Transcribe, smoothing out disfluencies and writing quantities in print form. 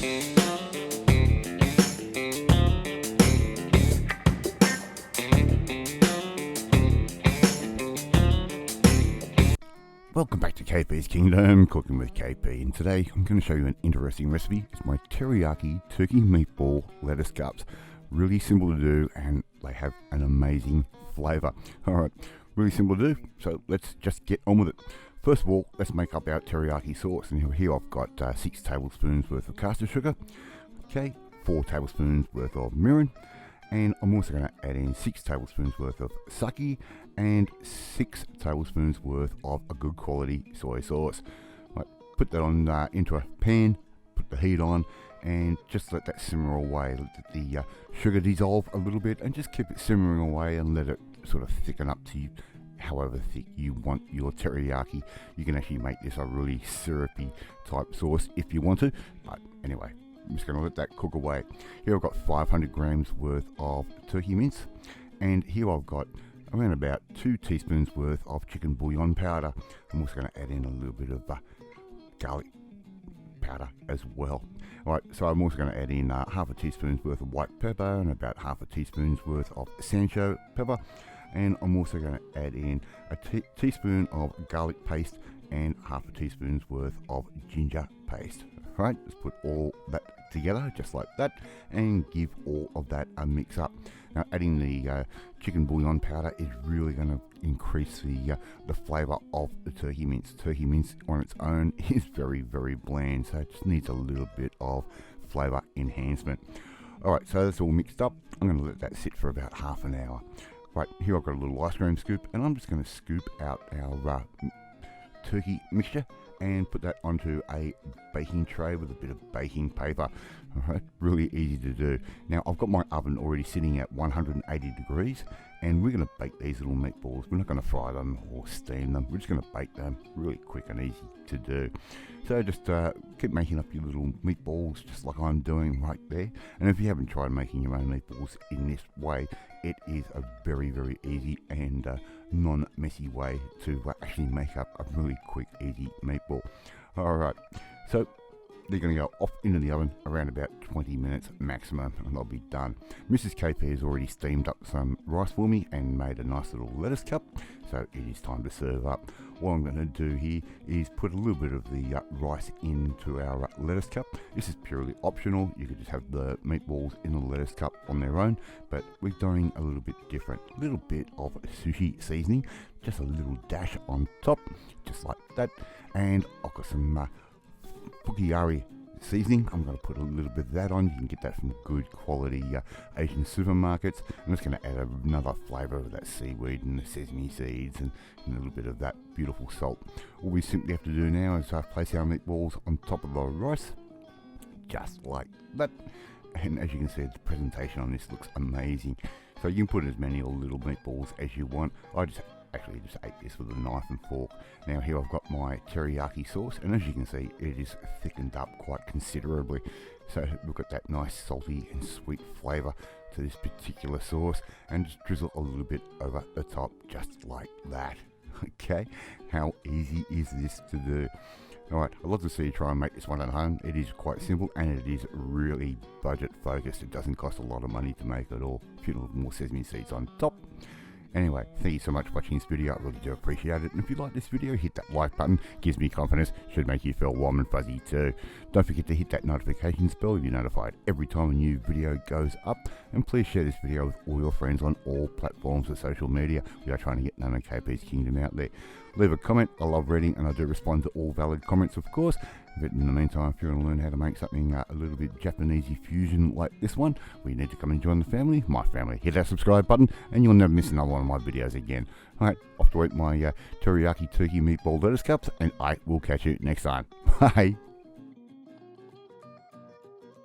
Welcome back to KP's Kingdom, cooking with KP, and today I'm going to show you an interesting recipe. It's my teriyaki turkey meatball lettuce cups. Really simple to do, and they have an amazing flavour. Alright, really simple to do, so let's just get on with it. First of all, let's make up our teriyaki sauce, and here I've got 6 tablespoons worth of caster sugar, okay, 4 tablespoons worth of mirin, and I'm also going to add in 6 tablespoons worth of sake and 6 tablespoons worth of a good quality soy sauce. Right, put that on into a pan, put the heat on, and just let that simmer away. Let the sugar dissolve a little bit, and just keep it simmering away and let it sort of thicken up to however thick you want your teriyaki. You can actually make this a really syrupy type sauce if you want to, but anyway, I'm just going to let that cook away. Here I've got 500 grams worth of turkey mince, and here I've got around about 2 teaspoons worth of chicken bouillon powder. I'm also going to add in a little bit of garlic powder as well. Alright, so I'm also going to add in half a teaspoon's worth of white pepper and about half a teaspoon's worth of sancho pepper, and I'm also going to add in a teaspoon of garlic paste and half a teaspoon's worth of ginger paste. Alright, let's put all that together just like that and give all of that a mix up. Now, adding the chicken bouillon powder is really going to increase the flavour of the turkey mince. Turkey mince on its own is very, very bland, so it just needs a little bit of flavour enhancement. Alright, so that's all mixed up. I'm going to let that sit for about half an hour. Right, here I've got a little ice cream scoop, and I'm just going to scoop out our turkey mixture and put that onto a baking tray with a bit of baking paper. Alright, really easy to do. Now I've got my oven already sitting at 180 degrees, and we're going to bake these little meatballs. We're not going to fry them or steam them, we're just going to bake them. Really quick and easy to do. So just keep making up your little meatballs just like I'm doing right there. And if you haven't tried making your own meatballs in this way, it is a very, very easy and non-messy way to actually make up a really quick, easy meatball. Alright, so they're going to go off into the oven around about 20 minutes maximum, and they'll be done. Mrs. KP has already steamed up some rice for me and made a nice little lettuce cup, so it is time to serve up. What I'm going to do here is put a little bit of the rice into our lettuce cup. This is purely optional. You could just have the meatballs in the lettuce cup on their own, but we're doing a little bit different. A little bit of sushi seasoning, just a little dash on top, just like that. And I've got some Pukiyari seasoning. I'm going to put a little bit of that on. You can get that from good quality Asian supermarkets. I'm just going to add another flavour of that seaweed and the sesame seeds and a little bit of that beautiful salt. All we simply have to do now is place our meatballs on top of the rice, just like that. And as you can see, the presentation on this looks amazing. So you can put as many little meatballs as you want. I actually just ate this with a knife and fork. Now here I've got my teriyaki sauce, and as you can see, it is thickened up quite considerably. So we've got that nice salty and sweet flavour to this particular sauce, and just drizzle a little bit over the top, just like that. Okay, how easy is this to do? Alright, I'd love to see you try and make this one at home. It is quite simple, and it is really budget focused. It doesn't cost a lot of money to make it, or a few more sesame seeds on top. Anyway, thank you so much for watching this video. I really do appreciate it. And if you like this video, hit that like button. Gives me confidence. Should make you feel warm and fuzzy too. Don't forget to hit that notifications bell to be notified every time a new video goes up. And please share this video with all your friends on all platforms of social media. We are trying to get known as KP's Kingdom out there. Leave a comment. I love reading, and I do respond to all valid comments, of course. But in the meantime, if you want to learn how to make something a little bit Japanesey fusion like this one, well, you need to come and join the family, my family. Hit that subscribe button, and you'll never miss another one of my videos again. Alright, off to eat my teriyaki turkey meatball lettuce cups, and I will catch you next time. Bye!